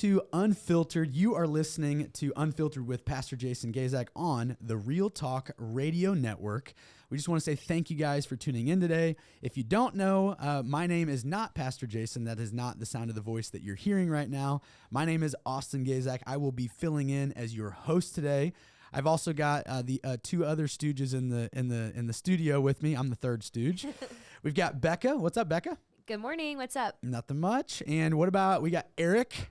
to Unfiltered. You are listening to Unfiltered with Pastor Jason Gaszak on the Real Talk Radio Network. We just want to say thank you guys for tuning in today. If you don't know, my name is not Pastor Jason. That is not the sound of the voice that you're hearing right now. My name is Austin Gaszak. I will be filling in as your host today. I've also got the two other stooges in the studio with me. I'm the third stooge. We've got Becca. What's up, Becca? Good morning. What's up? Nothing much. And what about, we got Eric.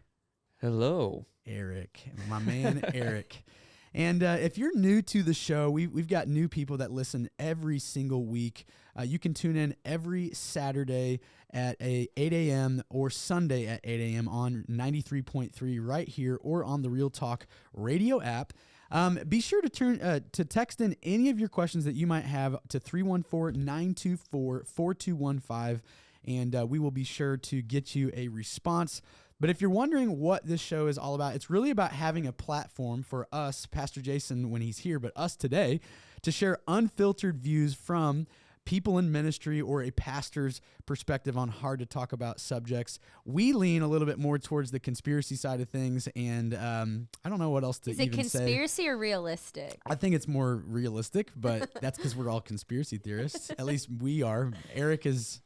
Hello. Eric, my man, Eric. And if you're new to the show, we've got new people that listen every single week. You can tune in every Saturday at 8 a.m. or Sunday at 8 a.m. on 93.3 right here or on the Real Talk Radio app. Be sure to text in any of your questions that you might have to 314-924-4215, and we will be sure to get you a response. But if you're wondering what this show is all about, it's really about having a platform for us, Pastor Jason when he's here, but us today, to share unfiltered views from people in ministry or a pastor's perspective on hard to talk about subjects. We lean a little bit more towards the conspiracy side of things, and I don't know what else to even say. Is it conspiracy or realistic? I think it's more realistic, but that's because we're all conspiracy theorists. At least we are. Eric is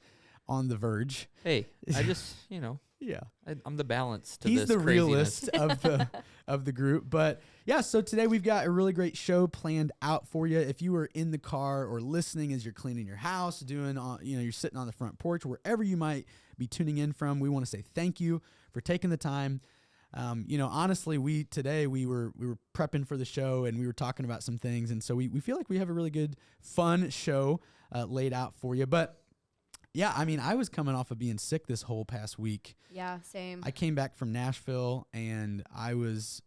on the verge. Hey, I just, Yeah. I'm the balance to He's this the craziness. realist of the group. But yeah, so today we've got a really great show planned out for you. If you are in the car or listening as you're cleaning your house, you're sitting on the front porch, wherever you might be tuning in from, we want to say thank you for taking the time. Honestly, we were prepping for the show and we were talking about some things. And so we feel like we have a really good, fun show laid out for you. But yeah, I mean, I was coming off of being sick this whole past week. Yeah, same. I came back from Nashville and I was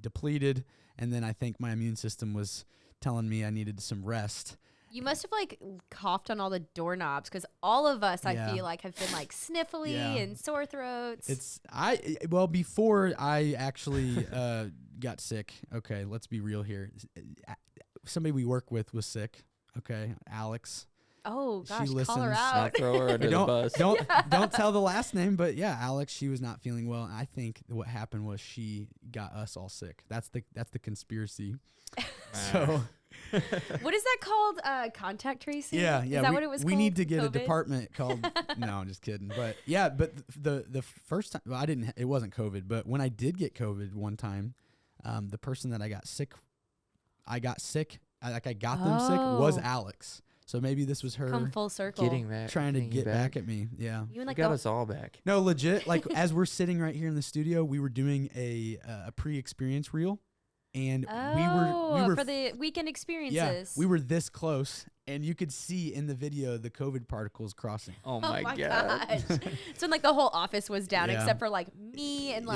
depleted, and then I think my immune system was telling me I needed some rest. You must have coughed on all the doorknobs, because all of us, I feel like, have been sniffly and sore throats. Before I actually got sick. Okay, let's be real here. Somebody we work with was sick. Okay, Alex. Oh gosh, she call her listens. out. Not throw her under the bus. Don't tell the last name, but yeah, Alex, she was not feeling well. And I think what happened was she got us all sick. That's the conspiracy. So, what is that called? Contact tracing? Yeah. Is that what it was called? We need to get COVID? a department called. No, I'm just kidding. But yeah, but the first time, well, it wasn't COVID, but when I did get COVID one time, the person that I got them sick was Alex. So maybe this was her come full circle, trying to get back at me. Yeah, you got us all back. No, legit. As we're sitting right here in the studio, we were doing a pre-experience reel, and we were for the weekend experiences. Yeah, we were this close, and you could see in the video the COVID particles crossing. Oh my gosh. So when the whole office was down, Yeah. except for me and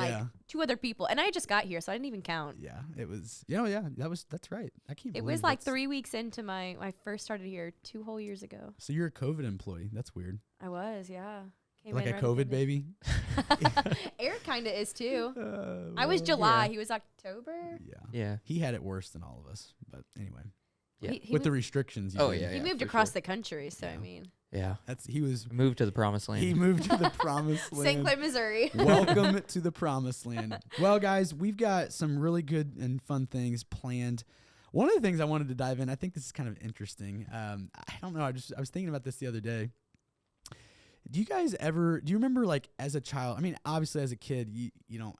two other people, and I just got here, so I didn't even count. Yeah, it was. That's right. I can't. It believe was it's- 3 weeks into I first started here 2 whole years ago. So you're a COVID employee. That's weird. I was, yeah. Came Like in a right COVID at the baby. Eric kind of is too. I Well, was July. yeah. He was October. Yeah. He had it worse than all of us, but anyway. Yeah. He With the moved- restrictions. Oh, did. yeah. He moved for across sure. the country, so Yeah. I mean. Yeah. He was. Moved to the promised land. He moved to the promised land. St. Clair, Missouri. Welcome to the promised land. Well, guys, we've got some really good and fun things planned. One of the things I wanted to dive in, I think this is kind of interesting. I don't know. I was thinking about this the other day. Do you remember as a child? I mean, obviously as a kid, you don't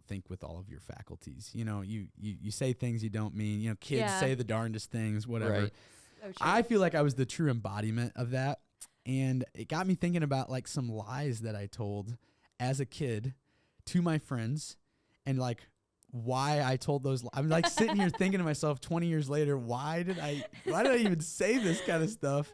think with all of your faculties. You say things you don't mean. Kids Yeah. say the darndest things, whatever. Right. So true. I feel like I was the true embodiment of that. And it got me thinking about some lies that I told as a kid to my friends, and why I told those. I'm sitting here thinking to myself 20 years later, why did I even say this kind of stuff?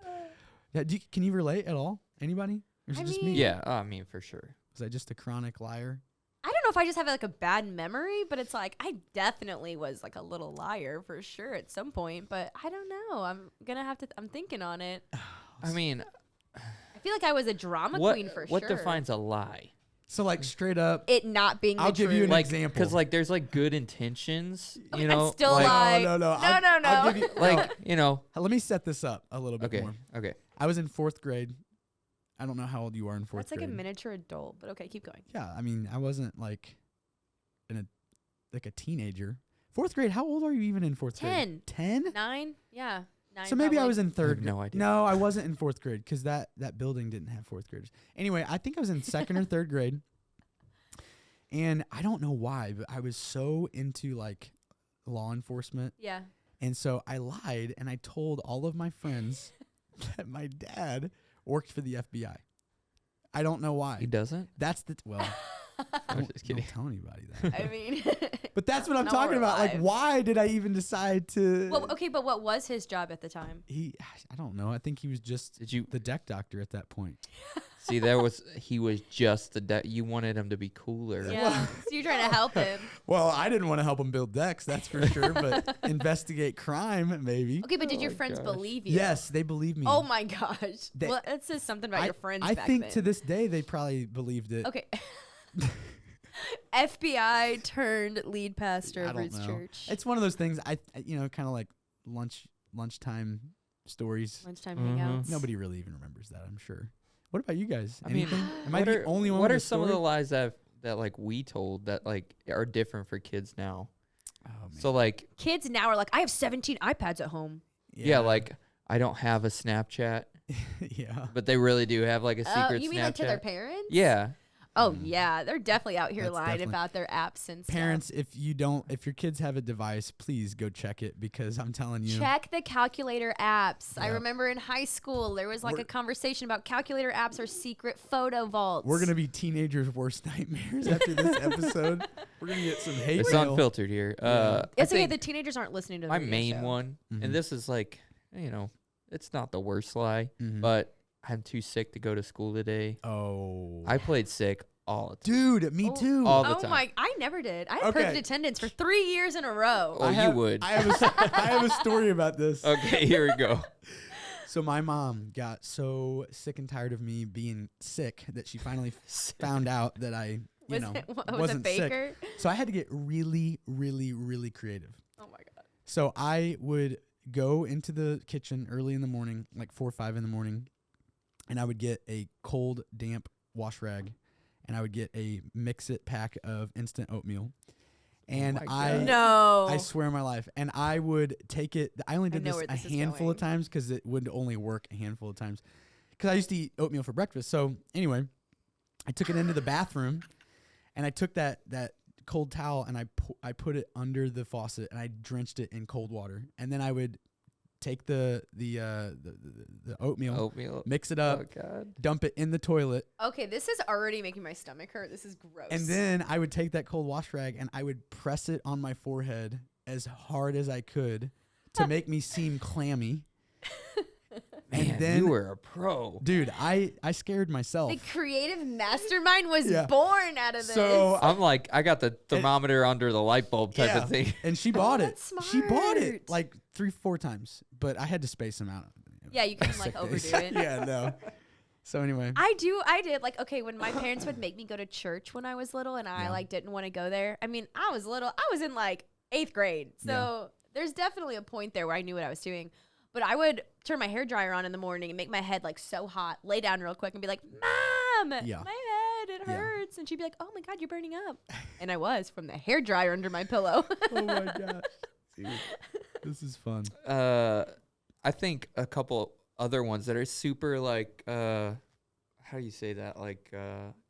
Yeah, can you relate at all? Anybody? Or is it just me? Yeah. I mean, for sure. Was I just a chronic liar? I don't know if I just have a bad memory, but it's I definitely was a little liar for sure at some point, but I don't know. I'm thinking on it. I mean, I feel like I was a drama queen for sure. What defines a lie? So straight up, it not being I'll the give you truth? an example. Because there's good intentions, I'd still like, lie. No. No. I'll give you, Let me set this up a little bit Okay. more. Okay. I was in 4th grade. I don't know how old you are in fourth That's like grade. a miniature adult, but okay, keep going. Yeah, I mean, I wasn't like a teenager. Fourth grade, how old are you even in fourth grade? 10. 10? 9? Yeah. 9. So maybe I probably. was in third. have no idea. No, I wasn't in fourth grade because that building didn't have fourth graders. Anyway, I think I was in second or third grade. And I don't know why, but I was so into like law enforcement. Yeah. And so I lied and I told all of my friends that my dad worked for the FBI. I don't know why. He doesn't? That's well, I'm just kidding. don't tell anybody that. I mean, But that's what I'm Now talking we're about. Like, alive. why did I even decide to? well, okay, but what was his job at the time? I don't know. I think he was just Did you the deck doctor at that point. see? He was just you wanted him to be cooler. Yeah. So you're trying to help him. Well, I didn't want to help him build decks, that's for sure. But investigate crime, maybe. Okay, but did your Oh my friends gosh. believe you? Yes, they believe me. Oh my gosh. They- Well, that says something about your friends I back think then. to this day they probably believed it. Okay. FBI turned lead pastor I over don't his know. church. It's one of those things. Kind of like lunchtime stories. Lunchtime Mhm. hangouts. Nobody really even remembers that, I'm sure. What about you guys? I mean, Anything? Am I What the are, only one? what with are a some of the story? lies that like we told that like are different for kids now? Oh, man. So like Kids now are like, I have 17 iPads at home. yeah, like I don't have a Snapchat, yeah. but they really do have like a secret Oh, you mean Snapchat. like to their parents? Yeah. Oh yeah, they're definitely out here That's lying definitely- about their apps and stuff. Parents, if your kids have a device, please go check it because I'm telling you. Check the calculator apps. I Yeah. remember in high school there was like We're- a conversation about calculator apps or secret photo vaults. We're gonna be teenagers' worst nightmares after this episode. We're gonna get some hate It's mail. unfiltered here. Yeah. I It's okay. think The teenagers aren't listening to the my radio main show. one, Mhm. and this is like, it's not the worst lie, Mhm. but I'm too sick to go to school today. Oh, I played sick all the time. dude, me Oh. too. All the Oh time. my! I never did. I had Okay. perfect attendance for 3 years in a row. Oh, you would. I have a story about this. Okay, here we go. So my mom got so sick and tired of me being sick that she finally found out that I, was it, was wasn't it sick. Baker? So I had to get really, really, really creative. Oh my god! So I would go into the kitchen early in the morning, like 4 or 5 in the morning, and I would get a cold, damp wash rag, and I would get a mix-it pack of instant oatmeal. And my I God. No. I swear on my life. And I would take it. I only did know this where a this is handful of going. times because it would only work a handful of times. Because I used to eat oatmeal for breakfast. So anyway, I took it into the bathroom, and I took that cold towel and I put it under the faucet and I drenched it in cold water. And then I would take the oatmeal, Oatmeal. mix it up, Oh God. dump it in the toilet, Okay, this is already making my stomach hurt. This is gross. and then I would take that cold wash rag and I would press it on my forehead as hard as I could to make me seem clammy. Man, And then, you were a pro. dude, I scared myself. the creative mastermind was Yeah. born out of this. So I'm like, I got the thermometer under the light bulb type Yeah. of thing. and she bought it. that's She bought it smart. like 3-4 times, but I had to space them out. yeah, you couldn't like Sick overdo days. it. Yeah, no. So anyway, I did. Like, okay, when my parents would make me go to church when I was little and I Yeah. like didn't want to go there. I mean, I was little. I was in like 8th grade. So there's definitely a point there where I knew what I was doing. But I would turn my hair dryer on in the morning and make my head like so hot, lay down real quick and be like, Mom, Yeah. my head, it Yeah. hurts. And she'd be like, oh my God, you're burning up. And I was from the hair dryer under my pillow. oh my gosh, dude, this is fun. I think a couple other ones that are super like, how do you say that? Like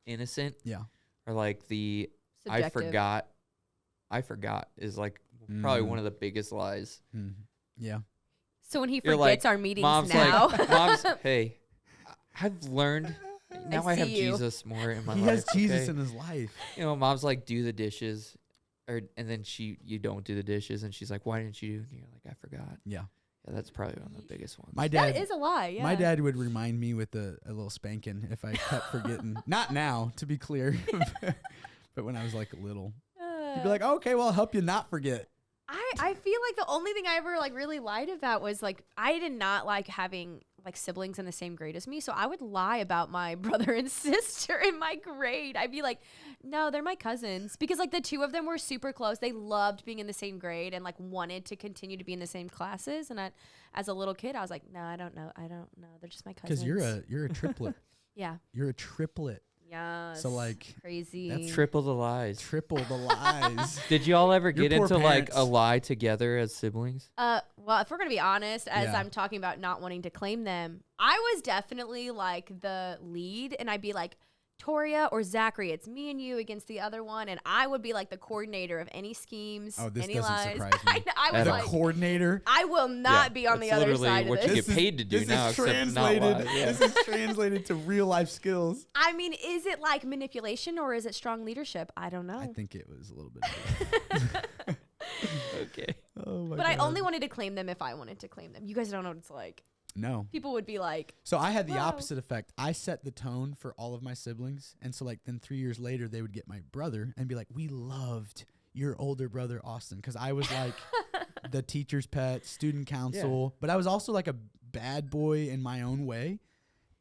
innocent, Yeah. or like the Subjective. I forgot is like probably one of the biggest lies. Mm. Yeah. So when he You're forgets like, our meetings Mom's now. like, Mom's, hey, I've learned. Now I see have you. Jesus more in my He life. has Jesus okay? in his life. You know, Mom's like, do the dishes, and then you don't do the dishes, and she's like, why didn't you? And you're like, I forgot. Yeah. Yeah, that's probably one of the biggest ones. My dad. That is a lie. Yeah. My dad would remind me with a little spanking if I kept forgetting. Not now, to be clear, but when I was like little, he'd be like, "Okay, well, I'll help you not forget." I feel like the only thing I ever like really lied about was like I did not like having like siblings in the same grade as me, so I would lie about my brother and sister in my grade. I'd be like, no, they're my cousins, because like the two of them were super close. They loved being in the same grade and like wanted to continue to be in the same classes. And as a little kid, I was like, no, I don't know, they're just my cousins. Because you're a triplet. Yeah. You're a triplet. Yeah. So like crazy. that's Triple the lies. triple the lies. Did y'all ever Your get poor into like parents. a lie together as siblings? Well, if we're gonna be honest, as Yeah. I'm talking about not wanting to claim them, I was definitely like the lead, and I'd be like, Toria or Zachary, it's me and you against the other one, and I would be like the coordinator of any schemes, Oh, this any doesn't lies. surprise me. I was The like, coordinator. I will not Yeah, be on that's the other literally side of what you this. get paid to do this now, is except not translated. live. Yeah. This is translated to real life skills. I mean, is it like manipulation or is it strong leadership? I don't know. I think it was a little bit. Of both. Okay. Oh my But I God. only wanted to claim them if I wanted to claim them. You guys don't know what it's like. No. People would be like, So I had the Whoa. opposite effect. I set the tone for all of my siblings, and so like then 3 years later they would get my brother and be like, "We loved your older brother Austin," because I was like the teacher's pet, student council, but I was also like a bad boy in my own way,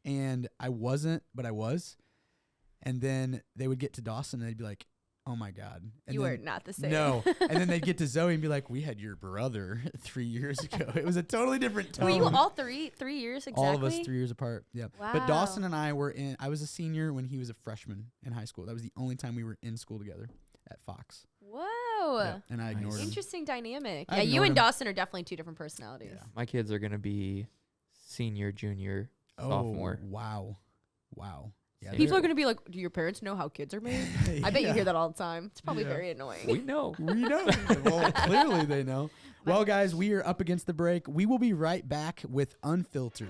and I wasn't, but I was. And then they would get to Dawson and they'd be like, "Oh my God." And you then, are not the same. No. And then they'd get to Zoe and be like, "We had your brother 3 years ago." It was a totally different tone. Were you all 3 years exactly? All of us 3 years apart. Yeah. But Wow. Dawson and I were I was a senior when he was a freshman in high school. That was the only time we were in school together at Fox. Whoa. Yeah, and I ignored him. Interesting dynamic. I Yeah, you ignored and him. Dawson are definitely two different personalities. Yeah. My kids are gonna be senior, junior, sophomore. Oh, wow. Wow. Yeah, People they're- are going to be like, do your parents know how kids are made? I bet you Yeah. hear that all the time. It's probably Yeah. very annoying. We know. We know. Well, clearly they know. Well, guys, we are up against the break. We will be right back with Unfiltered.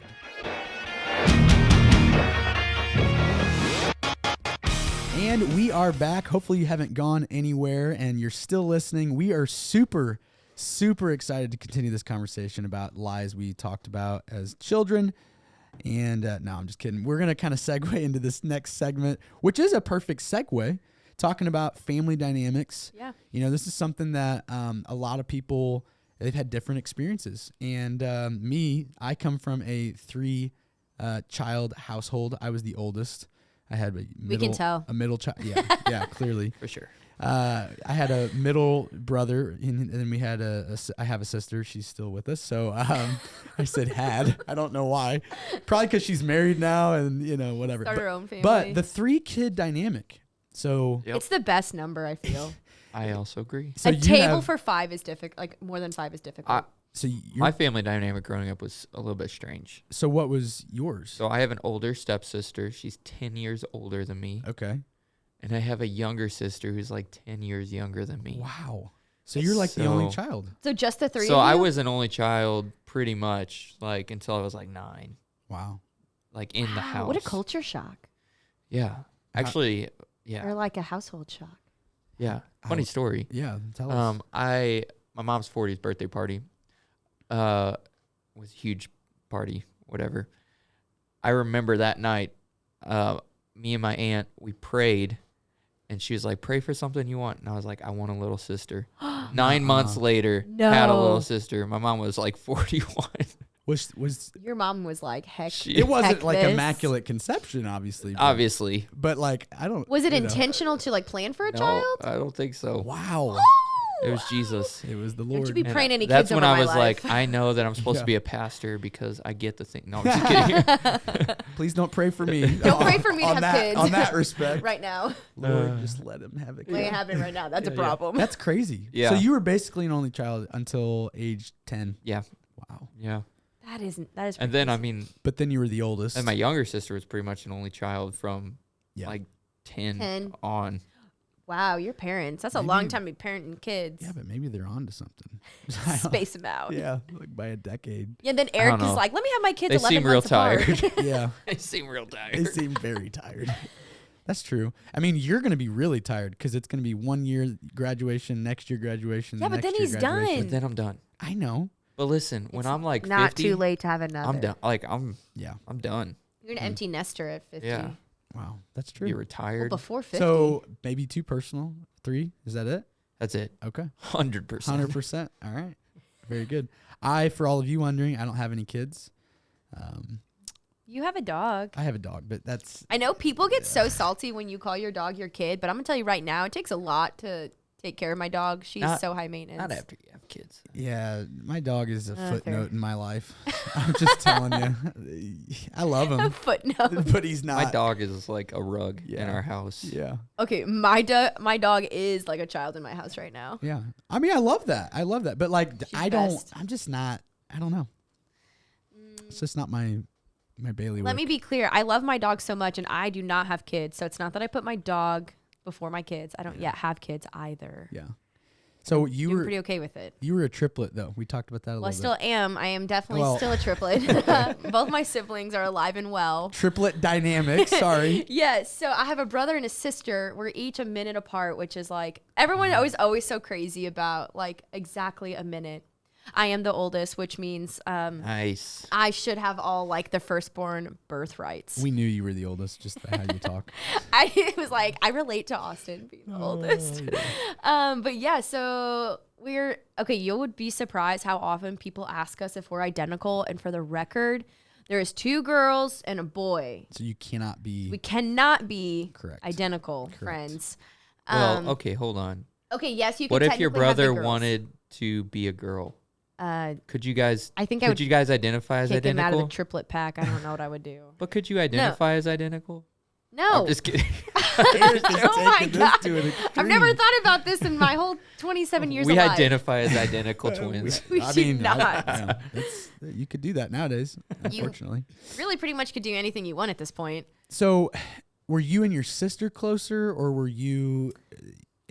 And we are back. Hopefully you haven't gone anywhere and you're still listening. We are super, super excited to continue this conversation about lies we talked about as children. And no, I'm just kidding. We're going to kind of segue into this next segment, which is a perfect segue, talking about family dynamics. Yeah. You know, this is something that a lot of people, they've had different experiences. And I come from a 3-child household. I was the oldest. I had We can tell. a middle child. Yeah, yeah, clearly. For sure. I had a middle brother, and then we had I have a sister. She's still with us. So I said had. I don't know why. Probably because she's married now, and whatever. Start her own family. But the 3-kid dynamic. So Yep. It's the best number, I feel. I also agree. so a you table have, for 5 is difficult. Like, more than 5 is difficult. so My family dynamic growing up was a little bit strange. so what was yours? So I have an older stepsister. She's 10 years older than me. Okay. And I have a younger sister who's like 10 years younger than me. Wow. So you're like the only So- child. So just the 3 So of you? I was an only child pretty much like until I was like 9, Wow. like in the Wow, house. What a culture shock. Yeah. Actually, Or yeah. like a household shock. Yeah. Funny How- story. Yeah. Tell us. My mom's 40th birthday party was a huge party, whatever. I remember that night, me and my aunt, we prayed, and she was like, "Pray for something you want." And I was like, "I want a little sister." 9 months later, had a No. little sister. My mom was like 41. Was Your mom was like, heck. She- it wasn't heck like this. immaculate conception, obviously. Obviously. But like I don't. Was it you know. intentional to like plan for a No, child? I don't think so. Wow. It was Jesus. It was the Don't Lord. you be And praying any that's kids when over I my was life. like, I know that I'm supposed Yeah. to be a pastor because I get the thing. No, I'm just kidding. Please don't pray for me. Don't pray for me to on have that, kids. On that respect, right now. Lord, just let him have a What ain't kid. happening right now? That's a Yeah. problem. That's crazy. Yeah. So you were basically an only child until age 10. Yeah. Wow. Yeah. That is. And then, I mean, But then you were the oldest. and my younger sister was pretty much an only child from Yeah. like 10, 10. on. Wow, your parents. That's a Maybe- long time to be parenting kids. Yeah, but maybe they're on to something. Space them out. Yeah, like by a decade. Yeah, and then Eric is know. like, let me have my kids They 11 seem real months apart. tired. Yeah, They seem real they tired. seem very tired. That's true. I mean, you're going to be really tired because it's going to be 1 year graduation, next year graduation. Yeah, but next then year he's done. graduation. But then I'm done. I know. But listen, when I'm like Not 50, too late to have another. I'm done. Like, I'm Yeah. done. You're an empty nester at 50. Yeah. Wow, that's Be true. Well, retired. before 50. So maybe 2 personal, 3. Is that it? That's it. Okay. 100%. 100%. All right. Very good. For all of you wondering, I don't have any kids. you have a dog. I have a dog, but that's I know people get so salty when you call your dog your kid, but I'm going to tell you right now, it takes a lot to take care of my dog. She's Not- so high maintenance. Not after you have kids. Yeah, my dog is a Fair. footnote in my life. I'm just telling you. I love A him, footnote. but he's not. My dog is like a rug in Yeah. our house. Yeah. Okay, my dog is like a child in my house right now. Yeah. I mean, I love that. But like, She's I don't, best. I'm just not, I don't know. It's just not my bailiwick. Let me be clear. I love my dog so much, and I do not have kids. So it's not that I put my dog before my kids. I don't yet have kids either. Yeah. So you I'm were pretty okay with it. you were a triplet though. We talked about that a Well, I little still am. I am definitely Well- still a triplet. Both my siblings are alive and well. bit. Triplet dynamic. Sorry. Yes. So I have a brother and a sister. We're each a minute apart, which is like everyone always so crazy about like exactly a minute. I am the oldest, which means Nice. I should have all like the firstborn birthrights. We knew you were the oldest just by how you talk. I was like, I relate to Austin being the oldest. But yeah, so we're okay. You would be surprised how often people ask us if we're identical. And for the record, there is 2 girls and a boy. So you cannot be We cannot be correct. identical Correct. friends. Well, okay, hold on. Okay, yes, you. What could if your technically have the brother girls. wanted to be a girl? I Could you guys? think I Could would you guys identify as kick him out of identical? the triplet pack. I don't know what I would do. But could you identify as identical? No. I'm just kidding. Eric is Oh my taking this God. to an I've never extreme. thought about this in my whole 27 years we of life. identify as identical twins. We should not. You could do that nowadays, unfortunately. Really pretty much could do anything you want at this point. So, were you and your sister closer, or were you?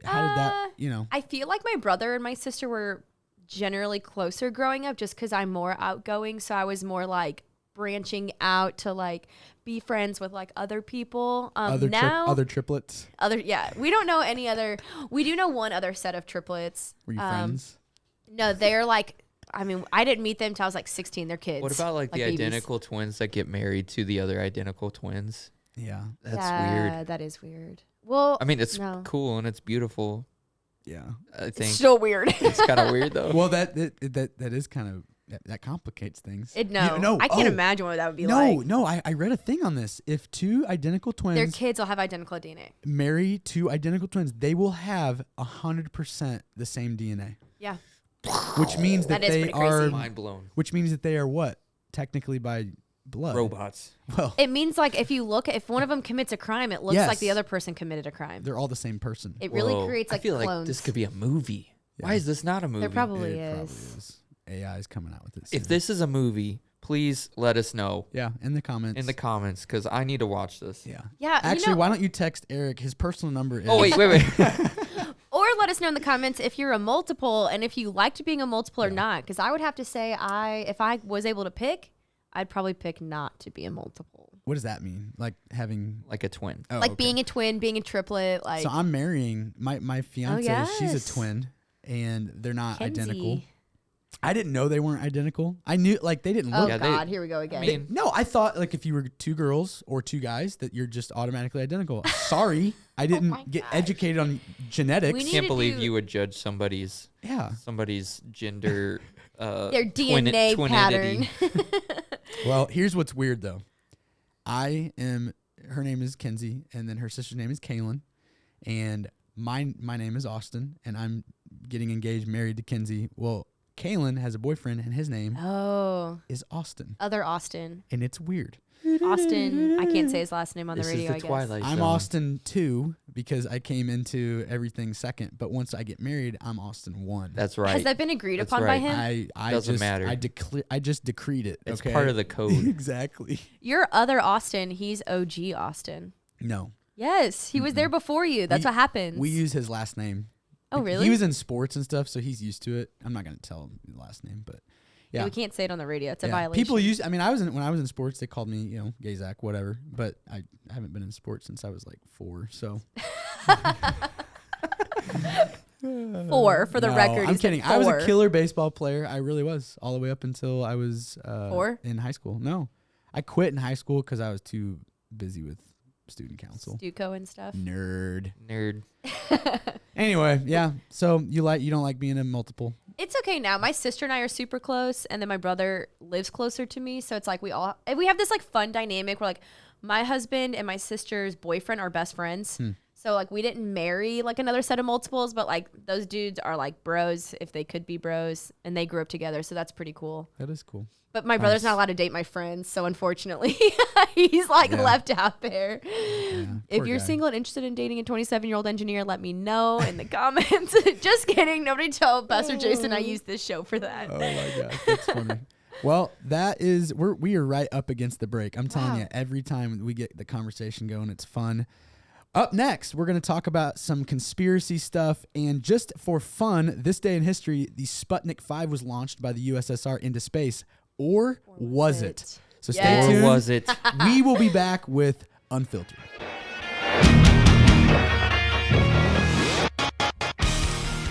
How did that? You know. I feel like my brother and my sister were generally closer growing up just because I'm more outgoing. So I was more like branching out to like be friends with like other people. Other triplets. Yeah, we don't know any other. We do know one other set of triplets. Were you friends? No, they're like. I mean, I didn't meet them till I was like 16. They're kids. What about like the babies. identical twins that get married to the other identical twins? Yeah. That's weird. That is weird. Well, I mean, it's no. cool and it's beautiful. Yeah. I think It's still weird. it's kind of weird though. Well, that is kind of that complicates things. I Oh, can't imagine what that would be like. No, I read a thing on this. If 2 identical Their twins kids will have identical DNA. marry 2 identical twins, they will have 100% the same DNA. Yeah. Which means that That is they pretty crazy. are. Mind blown. Which means that they are what? Technically by blood. Robots. Well, It means like if one of them commits a crime, it looks like Yes. the other person committed a crime. they're all the same person. It really Whoa. creates like I feel clones. like this could be a movie. Why Yeah. is this not a movie? There probably It is. AI is coming out with it. If soon. this is a movie, please let us know yeah, in the comments. in the comments because I need to watch this. yeah. Yeah. Actually, you know, why don't you text Eric? His personal number is. Oh wait. or let us know in the comments if you're a multiple and if you liked being a multiple or Yeah. not. Because I would have to say, if I was able to pick, I'd probably pick not to be a multiple. What does that mean? Like having Like a twin. oh, Like okay. being a twin, being a triplet. Like So I'm marrying my fiance. She's yes. a twin, and they're not identical. Kenzie. I didn't know they weren't identical. I knew like they didn't Oh look. Yeah, they- God, here we go again. I mean, No, I thought like if you were 2 girls or 2 guys that you're just automatically identical. Sorry, I didn't my get gosh. educated on genetics. We need can't to believe do- you would judge somebody's yeah. gender. Their DNA pattern. Well, here's what's weird though. Her name is Kenzie, and then her sister's name is Kaylin, and my name is Austin, and I'm getting engaged, married to Kenzie. Well, Kaylin has a boyfriend, and his name Oh, is Austin, other Austin. and it's weird. Austin. I can't say his last name on This the is radio. the I guess. Twilight I'm Zone. Austin 2 because I came into everything second, but once I get married, I'm Austin 1. That's right. Has that been agreed That's upon by right. him? I Doesn't just matter. I just decreed it. It's okay? part of the code. Exactly. Your other Austin, he's OG Austin. No. Yes, he was there before you. That's what happens. We use his last name. Oh, really? He was in sports and stuff, so he's used to it. I'm not going to tell him the last name, but yeah. We can't say it on the radio. It's a Yeah. violation. People use. I mean, when I was in sports, they called me, Gaszak, whatever. But I haven't been in sports since I was like 4. So 4 for the No, record. I'm he said kidding. I was a 4. killer baseball player. I really was, all the way up until I was 4? in high school. No, I quit in high school because I was too busy with student council. Stuco and stuff. Nerd. Anyway, Yeah. So you don't like being a multiple? it's okay now. My sister and I are super close, and then my brother lives closer to me. So it's like we have this like fun dynamic where like my husband and my sister's boyfriend are best friends. So So like we didn't marry like another set of multiples, but like those dudes are like bros if they could be bros, and they grew up together. So that's pretty cool. That is cool. But my brother's not allowed to date my friends, so unfortunately he's like left out there. Yeah, If poor you're guy. single and interested in dating a 27-year-old engineer, let me know in the comments. Just kidding. Nobody told Pastor Jason I used this show for that. Oh my gosh, that's funny. Well, that is we are right up against the break. I'm telling you, every time we get the conversation going, it's fun. Up next, we're going to talk about some conspiracy stuff, and just for fun, this day in history, the Sputnik 5 was launched by the USSR into space, or was it? So stay tuned. Or was it? We will be back with Unfiltered.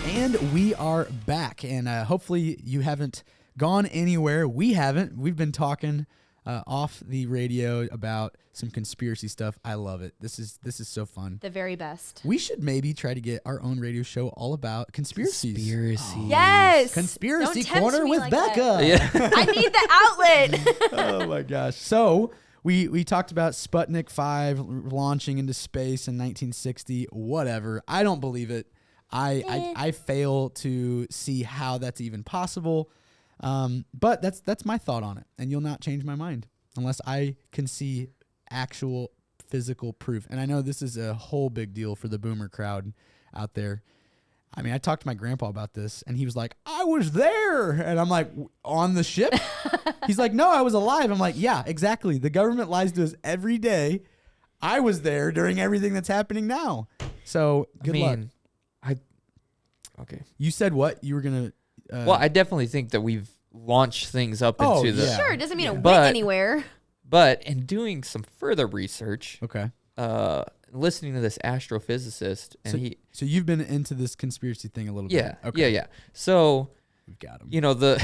And we are back, and hopefully you haven't gone anywhere. We haven't. We've been talking off the radio about some conspiracy stuff. I love it. This is so fun. The very best. We should maybe try to get our own radio show all about conspiracies. Yes. Conspiracy Don't tempt Corner me with like Becca. Yeah. I need the outlet. Oh my gosh. So we talked about Sputnik 5 launching into space in 1960. Whatever. I don't believe it. I fail to see how that's even possible. But that's my thought on it, and you'll not change my mind unless I can see actual physical proof. And I know this is a whole big deal for the boomer crowd out there. I mean, I talked to my grandpa about this, and he was like, I was there. And I'm like, on the ship? He's like, no, I was alive. I'm like, yeah, exactly. The government lies to us every day. I was there during everything that's happening now. So good luck. Okay. You said what? You were going to... Well, I definitely think that we've launched things up into the... yeah. Sure, it doesn't mean it But- went anywhere. But in doing some further research, Okay. listening to this astrophysicist, and So you've been into this conspiracy thing a little bit. yeah. So, We've got him. you know, the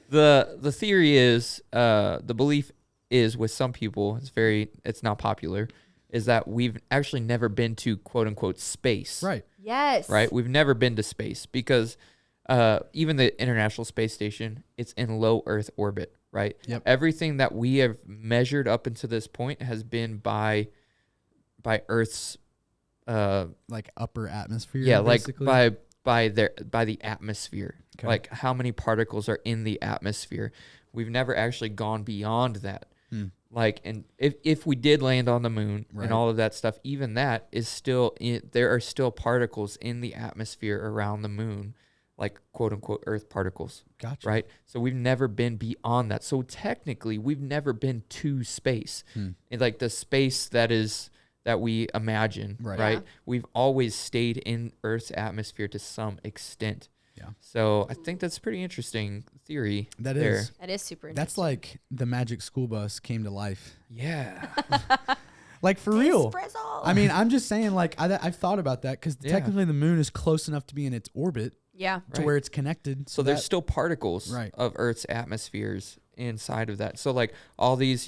the theory is, the belief is with some people, it's not popular, is that we've actually never been to quote unquote space. Right. Yes. Right? We've never been to space because even the International Space Station, it's in low Earth orbit, right? Yep. Everything that we have measured up until this point has been by Earth's Like upper atmosphere. yeah, basically. like by the atmosphere. Okay. Like how many particles are in the atmosphere. We've never actually gone beyond that. Like, and if we did land on the moon Right. and all of that stuff, even that is still there are still particles in the atmosphere around the moon, like quote unquote Earth particles. Gotcha. Right. So we've never been beyond that. So technically, we've never been to space, in like the space that we imagine. Right. Right. Yeah. We've always stayed in Earth's atmosphere to some extent. Yeah. So I think that's a pretty interesting theory. That there. is. That is super interesting. That's like the magic school bus came to life. Yeah. Like for real. Frizzle. I mean, I'm just saying, like, I've thought about that because Yeah. technically the moon is close enough to be in its orbit Yeah. to Right. where it's connected. So there's still particles Right. of Earth's atmospheres inside of that. So like all these,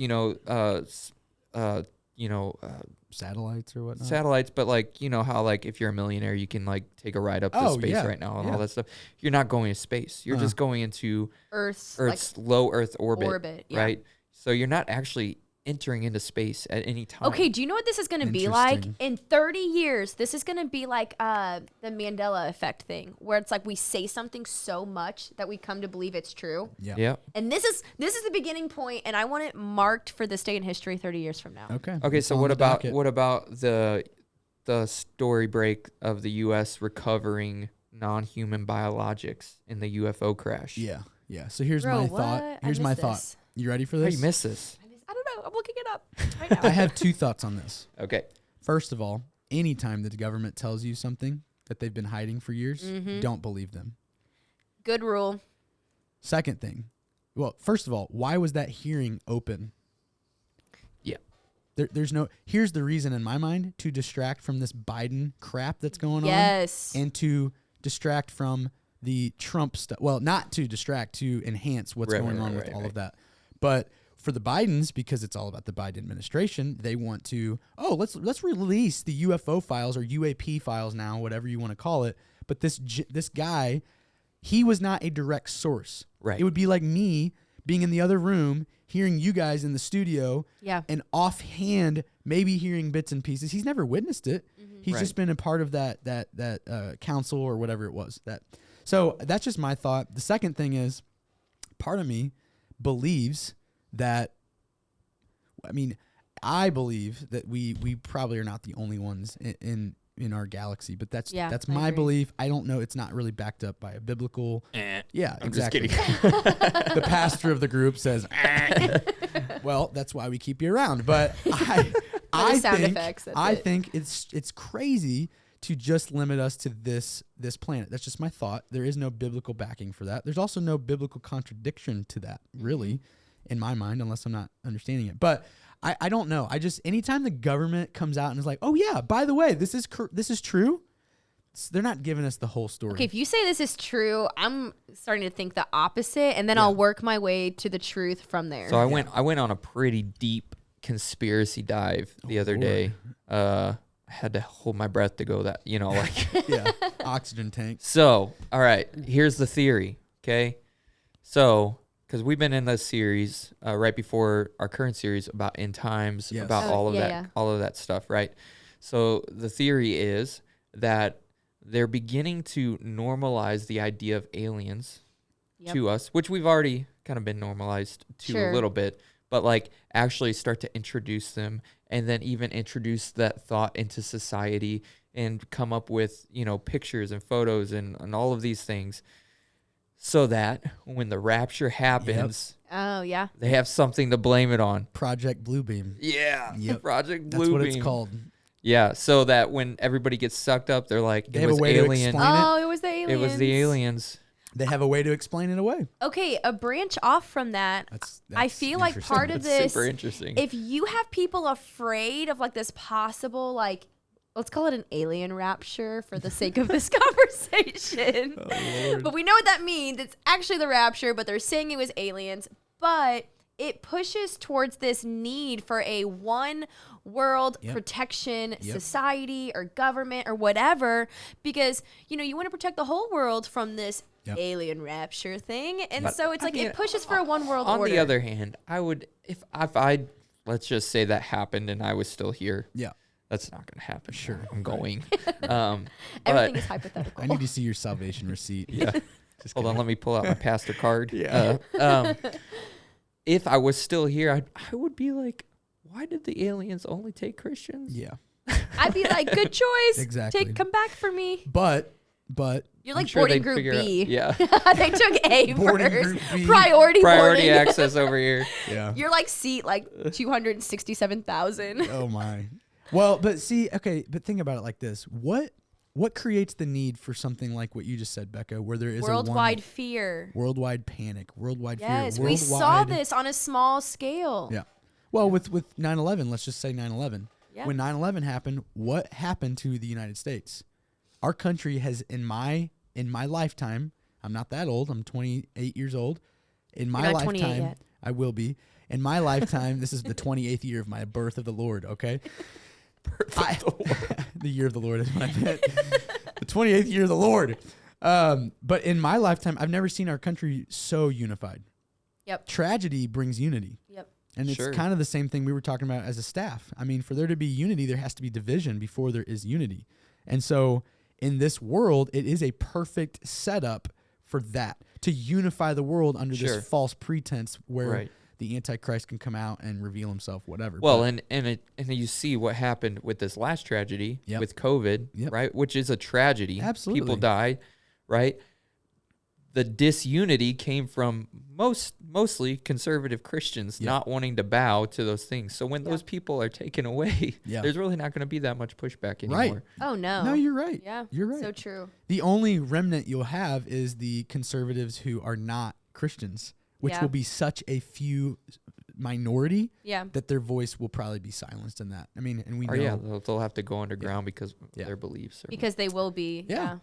satellites or whatnot. satellites, but like, you know how like if you're a millionaire, you can like take a ride up to Oh, space yeah. right now and Yeah. all that stuff. You're not going to space. You're just going into Earth's Earth's low Earth orbit, orbit, yeah. right? So you're not actually entering into space at any time. Okay, do you know what this is going to be like? Interesting. In 30 years, this is going to be like the Mandela effect thing, where it's like we say something so much that we come to believe it's true. Yeah. Yeah. And this is the beginning point, and I want it marked for this day in history 30 years from now. Okay. Okay, It's so on what the about docket. the story break of the U.S. recovering non-human biologics in the UFO crash? Yeah. Yeah. So here's Bro, my what? thought. I Here's my missed thought. this. You ready for How this? you miss this? I don't know. I'm looking it up right now. I have two thoughts on this. Okay. First of all, anytime that the government tells you something that they've been hiding for years, don't believe them. Good rule. Second thing, well, first of all, why was that hearing open? Yeah. There's no. Here's the reason in my mind: to distract from this Biden crap that's going Yes. on, and to distract from the Trump stuff. Well, not to distract, to enhance what's Right, going right, on right, with right, all right. of that. But for the Bidens, because it's all about the Biden administration, they want to, let's release the UFO files or UAP files now, whatever you want to call it. But this guy, he was not a direct source. Right. It would be like me being in the other room, hearing you guys in the studio, Yeah. and offhand maybe hearing bits and pieces. He's never witnessed it. He's just been a part of that council or whatever it was. So that's just my thought. The second thing is, part of me believes that, I believe that we probably are not the only ones in our galaxy, but that's my belief. I don't know. It's not really backed up by a biblical. Yeah, I'm exactly. just kidding. The pastor of the group says, well, that's why we keep you around. But I think it's crazy to just limit us to this planet. That's just my thought. There is no biblical backing for that. There's also no biblical contradiction to that, really, in my mind, unless I'm not understanding it. But I don't know. Anytime the government comes out and is like, oh yeah, by the way, this is true, they're not giving us the whole story. Okay, if you say this is true, I'm starting to think the opposite, and then I'll work my way to the truth from there. So I went on a pretty deep conspiracy dive the other day. I had to hold my breath to go that, Oxygen tank. So, all right, here's the theory, okay? So, because we've been in this series right before our current series about end times, about all of that stuff, right? So the theory is that they're beginning to normalize the idea of aliens to us, which we've already kind of been normalized to a little bit, but like actually start to introduce them, and then even introduce that thought into society and come up with, pictures and photos and all of these things, so that when the rapture happens, they have something to blame it on. Project Bluebeam. Yeah. Yep. Project Bluebeam. That's what it's called. Yeah, so that when everybody gets sucked up, they're like, They it have was a way to alien. explain it was the aliens. It was the aliens. They have a way to explain it away. Okay, a branch off from that. That's I feel like part of this, super interesting. if you have people afraid of like this possible, like, let's call it an alien rapture for the sake of this conversation. But we know what that means. It's actually the rapture, but they're saying it was aliens. But it pushes towards this need for a one world protection society or government or whatever, because, you want to protect the whole world from this alien rapture thing. And But, so it's it pushes for a one world order. On the other hand, I would, if I, let's just say that happened and I was still here. Yeah. That's not going to happen. Sure. I'm going. Everything is hypothetical. I need to see your salvation receipt. Yeah. Hold on. Let me pull out my pastor card. Yeah. If I was still here, I would be like, why did the aliens only take Christians? Yeah. I'd be like, good choice. Exactly. Come back for me. But You're I'm like sure boarding they'd group figure B. out- yeah. They took A Boarding first. group B. Priority boarding. access over here. Yeah. You're like seat 267,000. Oh my. Well, but see, okay, but think about it like this. What creates the need for something like what you just said, Becca, where there is Worldwide fear. worldwide panic, worldwide fear? Yes, we saw this on a small scale. Yeah. Well, with 9/11, let's just say 9/11. Yeah. When 9/11 happened, what happened to the United States? Our country has, in my lifetime, I'm not that old. I'm 28 years old. In my You're not 28 lifetime, yet. I will be. In my lifetime, this is the 28th year of my birth of the Lord. Okay. The year of the Lord is what I meant. The 28th year of the Lord. But in my lifetime, I've never seen our country so unified. Yep. Tragedy brings unity. Yep. And it's kind of the same thing we were talking about as a staff. I mean, for there to be unity, there has to be division before there is unity. And so in this world, it is a perfect setup for that, to unify the world under this false pretense where the Antichrist can come out and reveal himself, whatever. Well, and you see what happened with this last tragedy with COVID, right? Which is a tragedy. Absolutely. People died, right? The disunity came from mostly conservative Christians not wanting to bow to those things. So when those people are taken away, there's really not going to be that much pushback anymore. Right. Oh, no. No, you're right. Yeah. You're right. So true. The only remnant you'll have is the conservatives who are not Christians, which will be such a few minority that their voice will probably be silenced in that. I mean, and we know. Yeah, they'll have to go underground because of their beliefs. Because they will be. Yeah.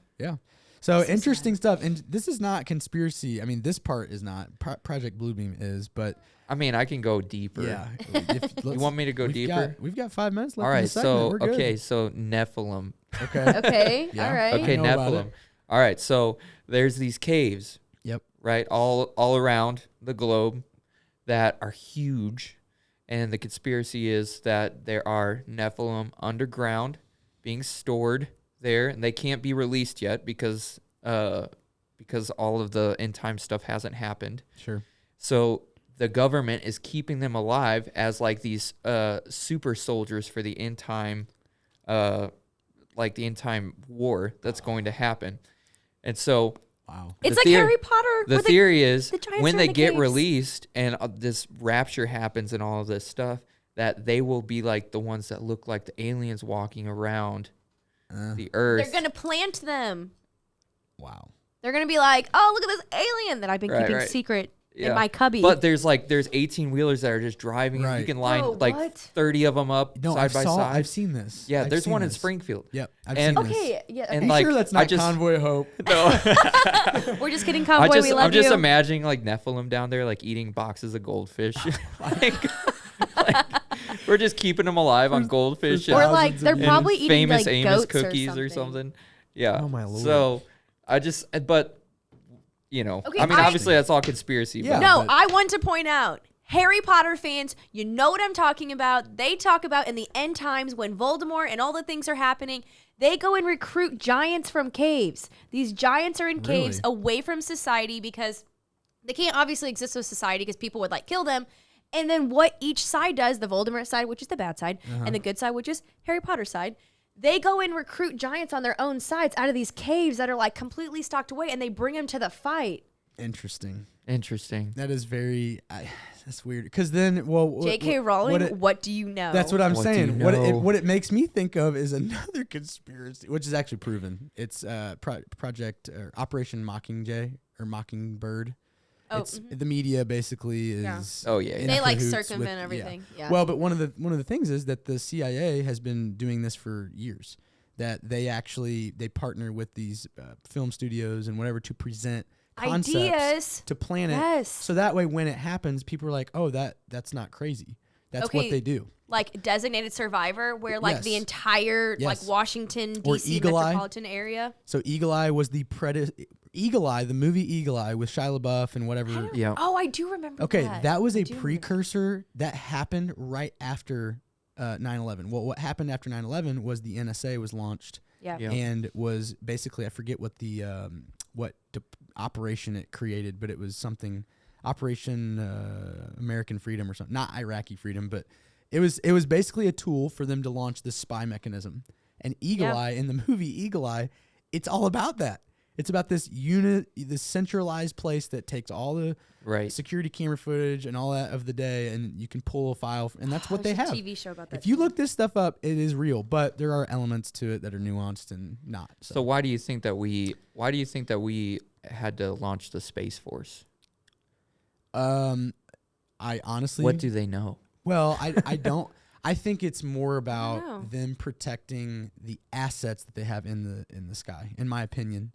So interesting stuff. And this is not conspiracy. I mean, this part is not. Project Bluebeam is, but. I mean, I can go deeper. Yeah. You want me to go deeper? We've got 5 minutes left. All right. So So Nephilim. Okay. Okay. Yeah. All right. Okay, I know about Nephilim. it. All right. So there's these caves. Yep. Right. All around the globe that are huge, And the conspiracy is that there are Nephilim underground being stored there, and they can't be released yet because all of the end time stuff hasn't happened. Sure. So the government is keeping them alive as like these super soldiers for the end time, like the end time war that's going to happen. And so, wow, it's like Harry Potter. The theory is giants when are they in the get caves. released and this rapture happens and all of this stuff, that they will be like the ones that look like the aliens walking around the earth. They're gonna plant them. wow. They're gonna be like, oh, look at this alien that I've been keeping secret in my cubby. But there's 18 wheelers that are just driving. Right. You can line Oh, like what? 30 of them up No, side by side. I've seen this. Yeah, I've there's seen one in this. Springfield. Yep, I've And- seen this. okay, yeah. And Are you like, sure that's I not just- Convoy of Hope? No. We're just kidding, Convoy. We love I'm just you. imagining like Nephilim down there, like eating boxes of goldfish. like, we're just keeping them alive on goldfish or and, like thousands they're of probably and eating famous like Amos goats cookies or or something. Yeah. Oh, my Lord. So but you know, Okay, I mean, I- obviously that's all conspiracy. Yeah. But No, but- I want to point out, Harry Potter fans, you know what I'm talking about. They talk about in the end times when Voldemort and all the things are happening, they go and recruit giants from caves. These giants are in caves Really? away from society because they can't obviously exist with society because people would like kill them. And then what each side does, the Voldemort side, which is the bad side, and the good side, which is Harry Potter side, they go and recruit giants on their own sides out of these caves that are like completely stocked away, and they bring them to the fight. Interesting. interesting. That is very. That's weird. Because then, well, J.K. Rowling, what do you know? That's what I'm What do you saying. know? What it makes me think of is another conspiracy, which is actually proven. It's Project or Operation Mockingjay or Mockingbird. Oh, It's the media basically is. Oh, yeah, in yeah. They like cahoots circumvent with- everything. Yeah. Well, but one of the things is that the CIA has been doing this for years. That they partner with these film studios and whatever to present concepts Ideas. to plan it. Yes. So that way, when it happens, people are like, "Oh, that's not crazy. That's what Okay. they do." Like Designated Survivor, where like the Yes. entire Yes. like Washington Or D.C. Eagle Eye. metropolitan area. So Eagle Eye was the Eagle Eye, the movie Eagle Eye with Shia LaBeouf and whatever. Yeah. Oh, I do remember. Okay, that, that was I a do remember that. precursor that happened right after 9/11. Well, what happened after 9/11 was the NSA was launched Yeah. Yeah. and was basically, I forget what the operation it created, but it was something Operation American Freedom or something, not Iraqi Freedom, but it was basically a tool for them to launch this spy mechanism. And Eagle Yeah. Eye in the movie Eagle Eye, it's all about that. It's about this this centralized place that takes all the Right. security camera footage and all that of the day, and you can pull a file, and that's what they There's have. a TV show about that. If you too. look this stuff up, it is real, but there are elements to it that are nuanced and not. So why do you think that we had to launch the Space Force? I honestly, What do they know? well, I don't. I think it's more know. about them protecting the assets that they have in the sky. In my opinion,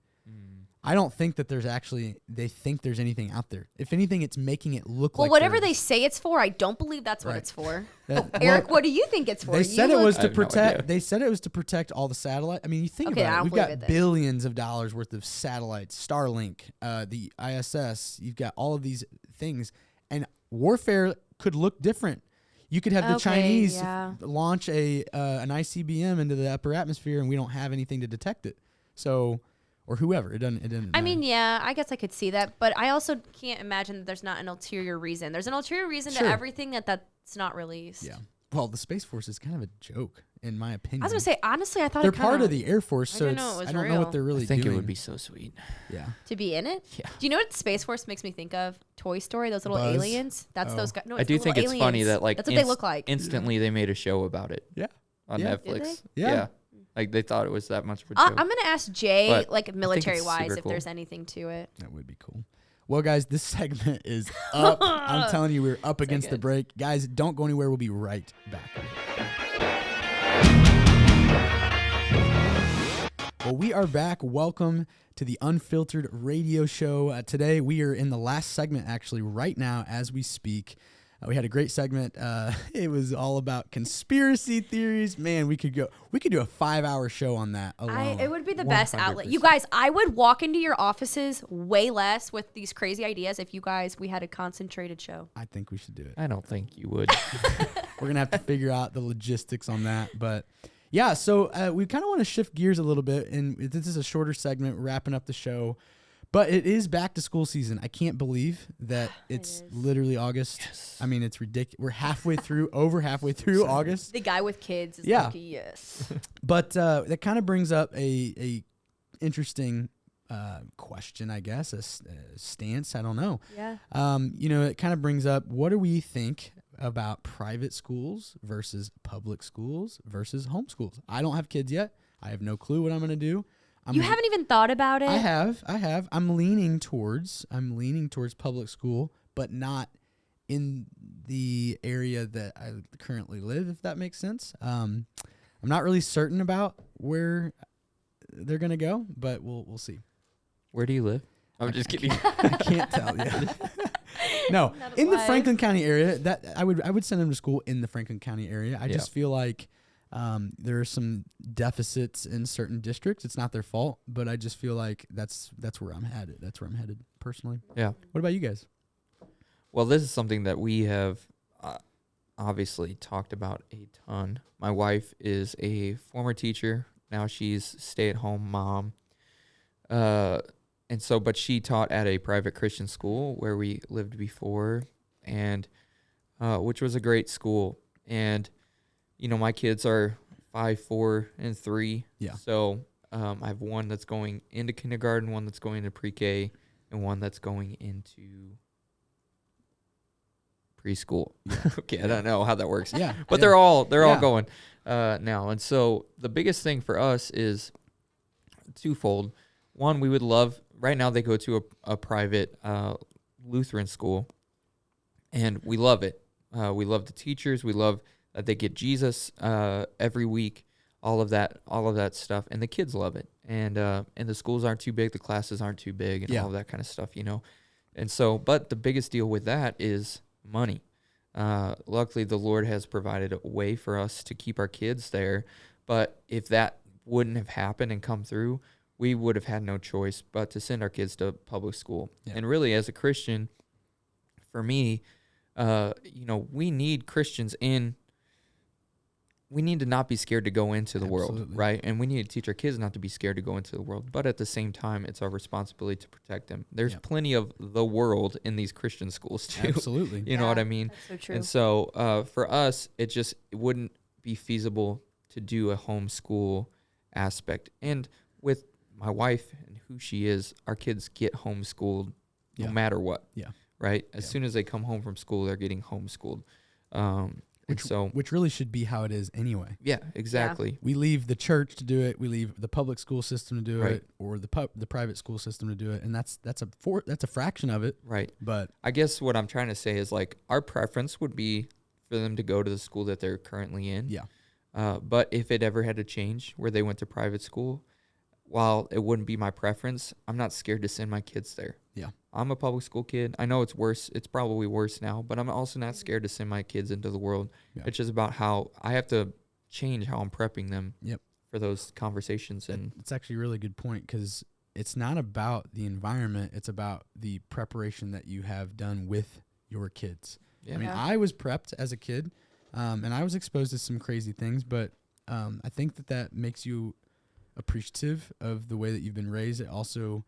I don't think that they think there's anything out there. If anything, it's making it look well, like whatever there they is. say it's for, I don't believe that's what Right. it's for. That- Eric, well, what do you think it's for? They You said it look- was I to have no protect. idea. They said it was to protect all the satellite. I mean, you think Okay, I about it. don't We've believe got it then. billions of dollars worth of satellites, Starlink, the ISS. You've got all of these things, and warfare could look different. You could have the Okay, Chinese yeah. launch an ICBM into the upper atmosphere, and we don't have anything to detect it. So, or whoever, it doesn't. I matter. mean, yeah, I guess I could see that, but I also can't imagine that there's not an ulterior reason. There's an ulterior reason Sure. to everything that's not released. yeah. Well, the Space Force is kind of a joke, in my opinion. I was gonna say, honestly, I thought they're it part kinda, of the Air Force, I so didn't know it was I don't know what real. they're really I think doing. it would be so sweet. Yeah. to be in it. Yeah. Do you know what Space Force makes me think of? Toy Story, those little Buzz? aliens. That's Oh. those guys. No, I it's do the think little it's funny aliens. that like that's what they look like. instantly they made a show about it Yeah. on Yeah. Did Netflix. Yeah. Like they thought it was that much of a joke. I'm gonna ask Jay, But like it's military wise, super if cool. there's anything to it. That would be cool. Well, guys, this segment is up. I'm telling you, we're up against the good. break. Guys, don't go anywhere. We'll be right back. Well, we are back. Welcome to the Unfiltered radio show. Today, we are in the last segment, actually, right now as we speak. We had a great segment. It was all about conspiracy theories. Man, we could do a 5-hour show on that alone. It would be the best 100%. outlet. You guys, I would walk into your offices way less with these crazy ideas if we had a concentrated show. I think we should do it. I don't think you would. We're going to have to figure out the logistics on that. But yeah, so we kind of want to shift gears a little bit. And this is a shorter segment, wrapping up the show. But it is back to school season. I can't believe that it's literally August. Yes. I mean, it's ridiculous. We're halfway through August. The guy with kids is Yeah. like, yes. But that kind of brings up a interesting question, I guess, a stance. I don't know. Yeah. It kind of brings up, what do we think about private schools versus public schools versus homeschools? I don't have kids yet. I have no clue what I'm going to do. You haven't even thought about it? I have. I'm leaning towards public school, but not in the area that I currently live, if that makes sense. I'm not really certain about where they're gonna go, but we'll see. Where do you live? I'm just kidding. I can't tell you. No, in the Franklin County area, that I would send them to school in the Franklin County area. I just feel like there are some deficits in certain districts. It's not their fault, but I just feel like that's where I'm headed. That's where I'm headed personally. Yeah. What about you guys? Well, this is something that we have obviously talked about a ton. My wife is a former teacher. Now she's stay-at-home mom. But she taught at a private Christian school where we lived before, and which was a great school. And my kids are 5, 4, and 3. Yeah. So I have one that's going into kindergarten, one that's going into pre-K, and one that's going into preschool. Yeah. Okay, I don't know how that works. Yeah. But they're all going now. And so the biggest thing for us is twofold. One, we would love, right now they go to a private Lutheran school, and we love it. We love the teachers. We love that they get Jesus every week, all of that stuff, and the kids love it. And the schools aren't too big, the classes aren't too big, and all of that kind of stuff, And so, but the biggest deal with that is money. Luckily, the Lord has provided a way for us to keep our kids there. But if that wouldn't have happened and come through, we would have had no choice but to send our kids to public school. Yeah. And really, as a Christian, for me, we need Christians in. We need to not be scared to go into the world, right? And we need to teach our kids not to be scared to go into the world. But at the same time, it's our responsibility to protect them. There's plenty of the world in these Christian schools too. Absolutely. You know what I mean? That's so true. And so for us, it wouldn't be feasible to do a homeschool aspect. And with my wife and who she is, our kids get homeschooled no matter what. Yeah. Right? As soon as they come home from school, they're getting homeschooled. Which really should be how it is anyway. Yeah, exactly. Yeah. We leave the church to do it. We leave the public school system to do it, or the private school system to do it, and that's a fraction of it. Right. But I guess what I'm trying to say is, like, our preference would be for them to go to the school that they're currently in. Yeah. But if it ever had to change where they went to private school, while it wouldn't be my preference, I'm not scared to send my kids there. Yeah. I'm a public school kid. I know it's worse. It's probably worse now, but I'm also not scared to send my kids into the world. Yeah. It's just about how I have to change how I'm prepping them for those conversations. And it's actually a really good point, because it's not about the environment. It's about the preparation that you have done with your kids. Yeah. I mean, I was prepped as a kid, and I was exposed to some crazy things, but I think that makes you appreciative of the way that you've been raised. It also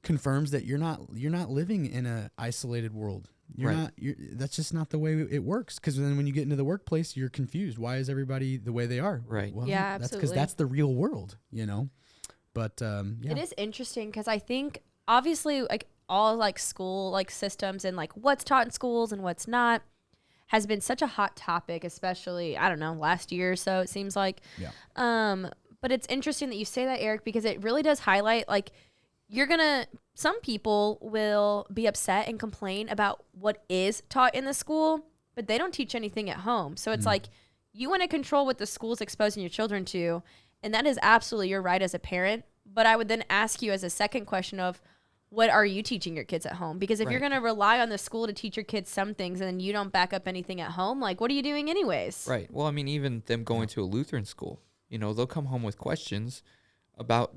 confirms that you're not living in a isolated world. That's just not the way it works. Because then when you get into the workplace, you're confused. Why is everybody the way they are? Right. Well, yeah, that's because that's the real world, But it is interesting, because I think obviously, like, all like school like systems and like what's taught in schools and what's not has been such a hot topic, especially, I don't know, last year or so, it seems like. Yeah. But it's interesting that you say that, Eric, because it really does highlight, like, some people will be upset and complain about what is taught in the school, but they don't teach anything at home. So it's like, you want to control what the school's exposing your children to, and that is absolutely your right as a parent. But I would then ask you as a second question of, what are you teaching your kids at home? Because if you're Right. going to rely on the school to teach your kids some things and then you don't back up anything at home, like, what are you doing anyways? Right. Well, I mean, even them going to a Lutheran school, they'll come home with questions about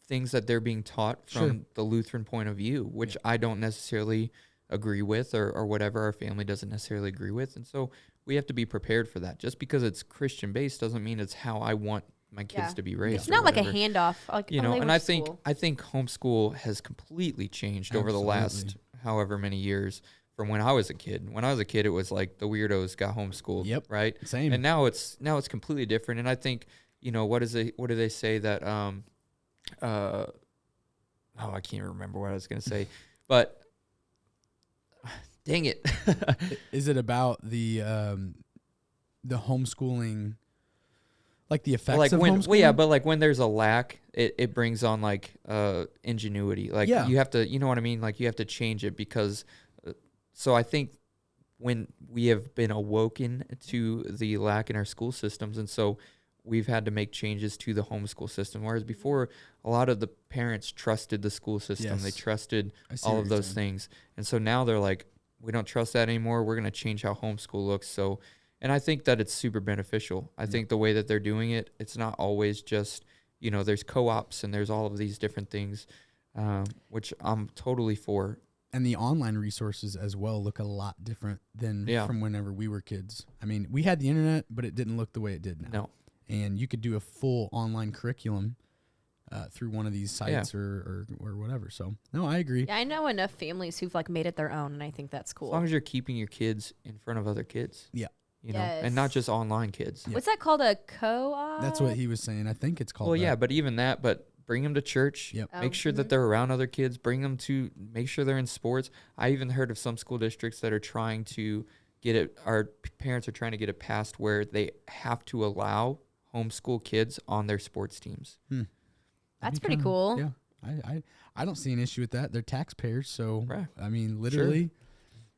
things that they're being taught from the Lutheran point of view, which I don't necessarily agree with or whatever our family doesn't necessarily agree with. And so we have to be prepared for that. Just because it's Christian based doesn't mean it's how I want my kids to be raised. It's or not like a whatever. handoff. Like, You oh, know, they and went I to think school. I think homeschool has completely changed over the last however many years from when I was a kid. When I was a kid, it was like the weirdos got homeschooled, Yep. right? Same. And now it's completely different. And I think, what do they say that I can't remember what I was going to say, but dang it. Is it about the homeschooling, like the effects of homeschooling? Well, yeah, but like when there's a lack, it brings on like ingenuity. Like you have to, you know what I mean? Like you have to change it because, so I think when we have been awoken to the lack in our school systems, and so we've had to make changes to the homeschool system. Whereas before, a lot of the parents trusted the school system. Yes. They trusted I see all what of you're those saying. things. And so now they're like, we don't trust that anymore. We're going to change how homeschool looks. So, and I think that it's super beneficial. I think the way that they're doing it, it's not always just, there's co-ops and there's all of these different things, which I'm totally for. And the online resources as well look a lot different than from whenever we were kids. I mean, we had the internet, but it didn't look the way it did now. No. And you could do a full online curriculum through one of these sites or whatever. So, no, I agree. Yeah, I know enough families who've like made it their own, and I think that's cool. As long as you're keeping your kids in front of other kids. Yeah. And not just online kids. Yeah. What's that called? A co-op? That's what he was saying. I think it's called Well, that. yeah, but even that, but bring them to church. Yep. Make sure that they're around other kids. Bring them to, make sure they're in sports. I even heard of some school districts that are trying to get it, our parents are trying to get it passed where they have to allow homeschool kids on their sports teams. That's pretty cool. Yeah. I don't see an issue with that. They're taxpayers. So, Right. I mean, literally,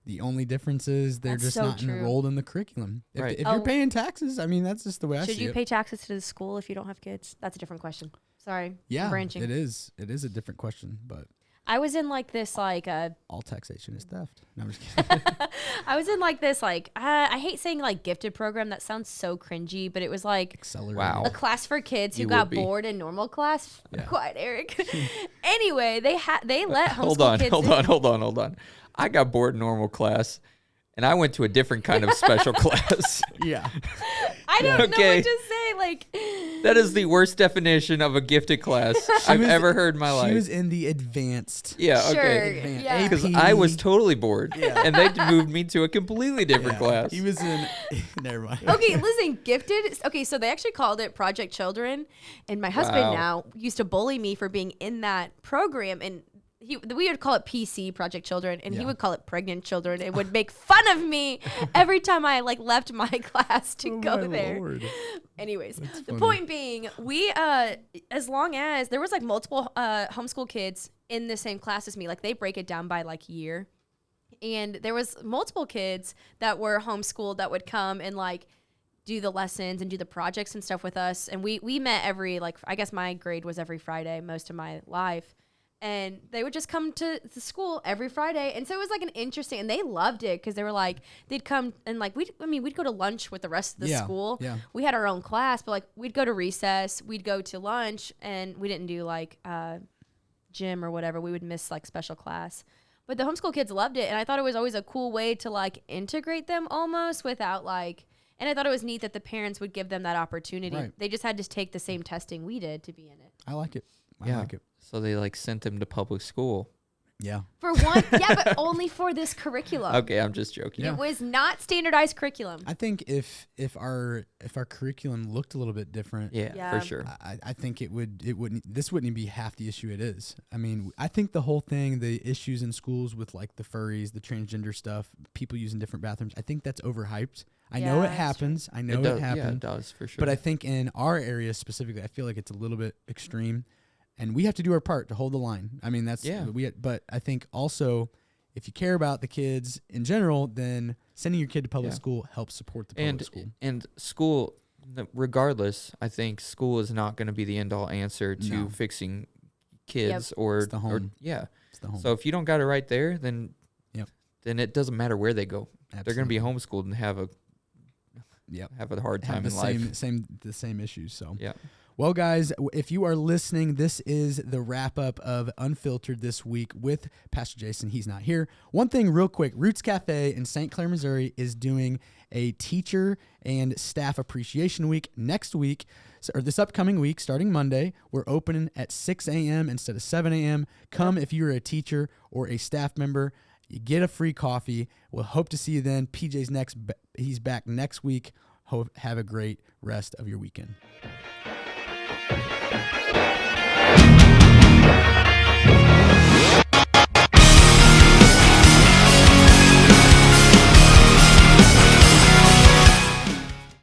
the only difference is they're That's just so not true. enrolled in the curriculum. If, Right. if you're paying taxes, I mean, that's just the way I see it. Should you pay taxes to the school if you don't have kids? That's a different question. Sorry. I'm Yeah, branching. it is. It is a different question, but I was in like this all taxation is theft. No, I'm just kidding. I was in like this like I hate saying like gifted program. That sounds so cringy, but it was like Accelerated. Wow. a class for kids who You got would be. bored in normal class. Yeah. Quiet, Eric. Anyway, they let homeschool Hold kids in. on. I got bored in normal class, and I went to a different kind of special class. Yeah. I don't know Okay. what to say. Like, That is the worst definition of a gifted class I've was- ever heard in my life. She was in the advanced. Yeah, sure, okay. Advanced. yeah. Because AP. I was totally bored, and they moved me to a completely different Yeah. class. He was in. Never mind. Okay, listen, gifted. Okay, so they actually called it Project Children, and my husband Wow. now used to bully me for being in that program, and we would call it PC, Project Children, and he Yeah. would call it Pregnant Children, and would make fun of me every time I like left my class to go my there. Lord. Anyways, the funny. point being, we as long as there was like multiple homeschool kids in the same class as me, like they break it down by like year. And there was multiple kids that were homeschooled that would come and like do the lessons and do the projects and stuff with us. And we met every, like, I guess my grade was every Friday most of my life. And they would just come to the school every Friday. And so it was like an interesting, and they loved it because they were like, they'd come and like, we'd go to lunch with the rest of the Yeah, school. yeah. We had our own class, but like we'd go to recess, we'd go to lunch, and we didn't do like gym or whatever. We would miss like special class. But the homeschool kids loved it. And I thought it was always a cool way to like integrate them almost without like, and I thought it was neat that the parents would give them that opportunity. Right. They just had to take the same testing we did to be in it. I like it. I Yeah. like it. So they like sent them to public school. Yeah. For one, yeah, but only for this curriculum. Okay, I'm just joking. Yeah. It was not standardized curriculum. I think if our curriculum looked a little bit different, Yeah, Yeah. for sure. I think this wouldn't even be half the issue it is. I mean, I think the whole thing, the issues in schools with like the furries, the transgender stuff, people using different bathrooms, I think that's overhyped. I know Yeah, it that's true. happens. I know It it, does, yeah, happened. it does for sure. But I think in our area specifically, I feel like it's a little bit extreme, and we have to do our part to hold the line. I mean, that's But I think also, if you care about the kids in general, then sending your kid to public school helps support the public school. And school, regardless, I think school is not going to be the end all answer to No. fixing kids or It's the home. yeah. It's the home. So if you don't got it right there, then Yep. then it doesn't matter where they go. They're going to be Absolutely. homeschooled and have a Yep. hard time Have in the life. same issues. So Yeah. Well, guys, if you are listening, this is the wrap up of Unfiltered this week with Pastor Jason. He's not here. One thing real quick, Roots Cafe in St. Clair, Missouri is doing a teacher and staff appreciation week next week, or this upcoming week, starting Monday. We're opening at 6 a.m. instead of 7 a.m. Come if you're a teacher or a staff member. You get a free coffee. We'll hope to see you then. PJ's he's back next week. Have a great rest of your weekend.